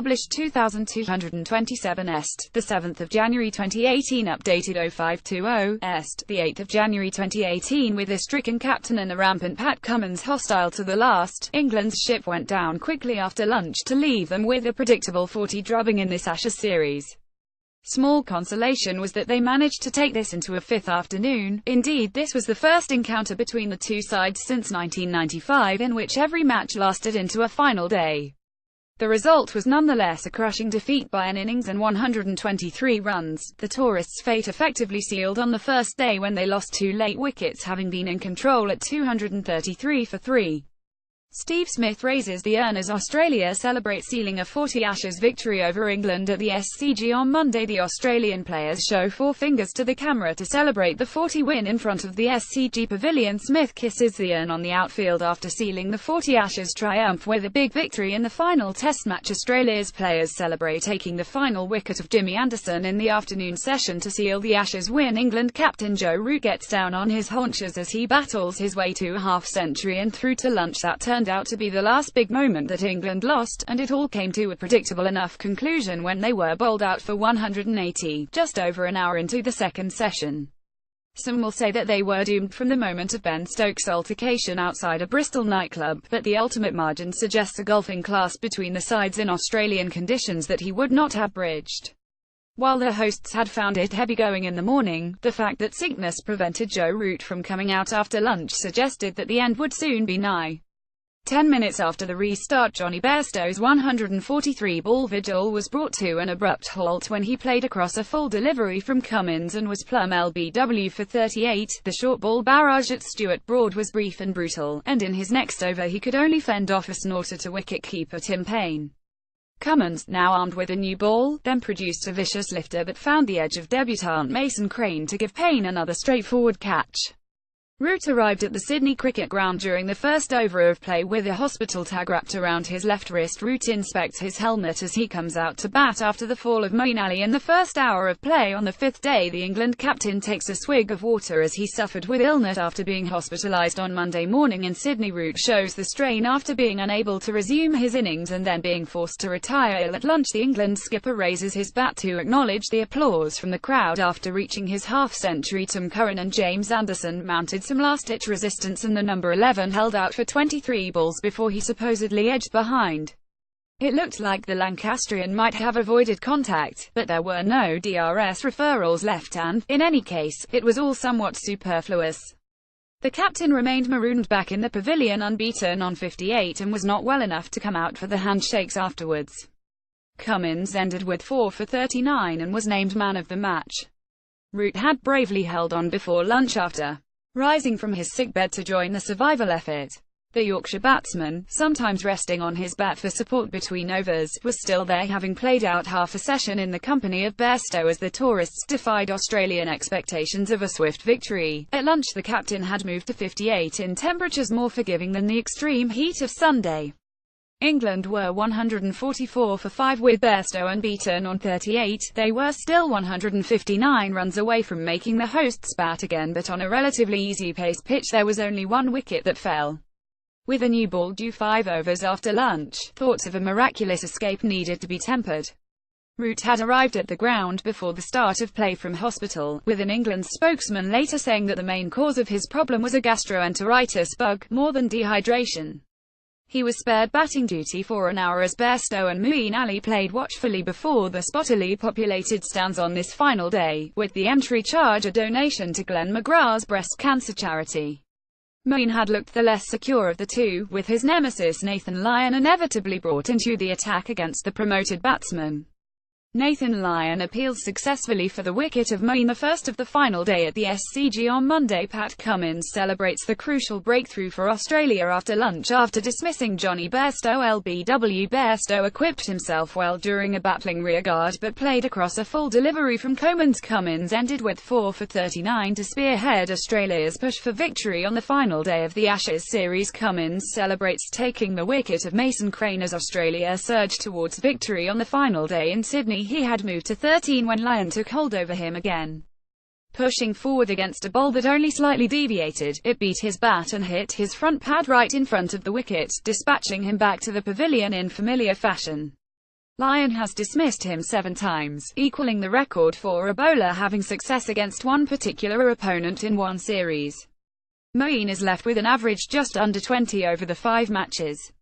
published 2227 est, the 7th of January 2018, updated 0520 est, the 8th of January 2018. With a stricken captain and a rampant Pat Cummins hostile to the last, England's ship went down quickly after lunch to leave them with a predictable 40 drubbing in this Ashes series. Small consolation was that they managed to take this into a fifth afternoon. Indeed, this was the first encounter between the two sides since 1995 in which every match lasted into a final day. The result was nonetheless a crushing defeat by an innings and 123 runs. The tourists' fate effectively sealed on the first day when they lost 2 late wickets, having been in control at 233 for 3. Steve Smith raises the urn as Australia celebrates sealing a 40 Ashes victory over England at the SCG on Monday. The Australian players show 4 fingers to the camera to celebrate the 40 win in front of the SCG pavilion. Smith kisses the urn on the outfield after sealing the 40 Ashes triumph with a big victory in the final Test match. Australia's players celebrate taking the final wicket of Jimmy Anderson in the afternoon session to seal the Ashes win. England captain Joe Root gets down on his haunches as he battles his way to a half-century and through to lunch. That turned out to be the last big moment that England lost, and it all came to a predictable enough conclusion when they were bowled out for 180, just over an hour into the second session. Some will say that they were doomed from the moment of Ben Stokes' altercation outside a Bristol nightclub, but the ultimate margin suggests a gulfing class between the sides in Australian conditions that he would not have bridged. While the hosts had found it heavy going in the morning, the fact that sickness prevented Joe Root from coming out after lunch suggested that the end would soon be nigh. 10 minutes after the restart, Johnny Bairstow's 143-ball vigil was brought to an abrupt halt when he played across a full delivery from Cummins and was plumb LBW for 38. The short ball barrage at Stuart Broad was brief and brutal, and in his next over he could only fend off a snorter to wicket-keeper Tim Paine. Cummins, now armed with a new ball, then produced a vicious lifter but found the edge of debutant Mason Crane to give Paine another straightforward catch. Root arrived at the Sydney Cricket Ground during the first over of play with a hospital tag wrapped around his left wrist. Root inspects his helmet as he comes out to bat after the fall of Moeen Ali in the first hour of play on the fifth day. The England captain takes a swig of water as he suffered with illness after being hospitalised on Monday morning in Sydney. Root shows the strain after being unable to resume his innings and then being forced to retire ill at lunch. The England skipper raises his bat to acknowledge the applause from the crowd after reaching his half-century. Tom Curran and James Anderson mounted some last-ditch resistance and the number 11 held out for 23 balls before he supposedly edged behind. It looked like the Lancastrian might have avoided contact, but there were no DRS referrals left and, in any case, it was all somewhat superfluous. The captain remained marooned back in the pavilion unbeaten on 58 and was not well enough to come out for the handshakes afterwards. Cummins ended with 4 for 39 and was named man of the match. Root had bravely held on before lunch after rising from his sickbed to join the survival effort. The Yorkshire batsman, sometimes resting on his bat for support between overs, was still there, having played out half a session in the company of Bairstow as the tourists defied Australian expectations of a swift victory. At lunch the captain had moved to 58 in temperatures more forgiving than the extreme heat of Sunday. England were 144 for 5 with Bairstow unbeaten on 38. They were still 159 runs away from making the hosts bat again, but on a relatively easy-paced pitch there was only 1 wicket that fell. With a new ball due 5 overs after lunch, thoughts of a miraculous escape needed to be tempered. Root had arrived at the ground before the start of play from hospital, with an England spokesman later saying that the main cause of his problem was a gastroenteritis bug, more than dehydration. He was spared batting duty for an hour as Bairstow and Moeen Ali played watchfully before the spottily populated stands on this final day, with the entry charge a donation to Glenn McGrath's breast cancer charity. Moeen had looked the less secure of the two, with his nemesis Nathan Lyon inevitably brought into the attack against the promoted batsman. Nathan Lyon appealed successfully for the wicket of Moeen, the first of the final day at the SCG on Monday. Pat Cummins celebrates the crucial breakthrough for Australia after lunch after dismissing Johnny Bairstow LBW. Bairstow equipped himself well during a battling rearguard but played across a full delivery from Cummins. Cummins ended with 4 for 39 to spearhead Australia's push for victory on the final day of the Ashes series. Cummins celebrates taking the wicket of Mason Crane as Australia surged towards victory on the final day in Sydney. He had moved to 13 when Lyon took hold over him again. Pushing forward against a ball that only slightly deviated, it beat his bat and hit his front pad right in front of the wicket, dispatching him back to the pavilion in familiar fashion. Lyon has dismissed him 7 times, equaling the record for a bowler having success against one particular opponent in one series. Moeen is left with an average just under 20 over the 5 matches.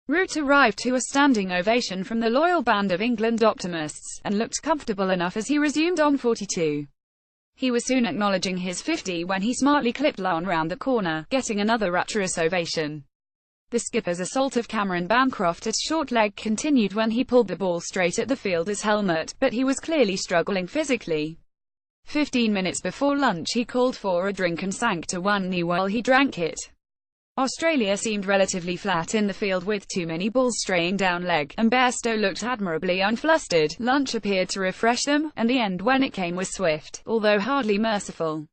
Root arrived to a standing ovation from the loyal band of England optimists, and looked comfortable enough as he resumed on 42. He was soon acknowledging his 50 when he smartly clipped Lyon round the corner, getting another rapturous ovation. The skipper's assault of Cameron Bancroft at short leg continued when he pulled the ball straight at the fielder's helmet, but he was clearly struggling physically. 15 minutes before lunch he called for a drink and sank to one knee while he drank it. Australia seemed relatively flat in the field with too many balls straying down leg, and Bairstow looked admirably unflustered. Lunch appeared to refresh them, and the end when it came was swift, although hardly merciful.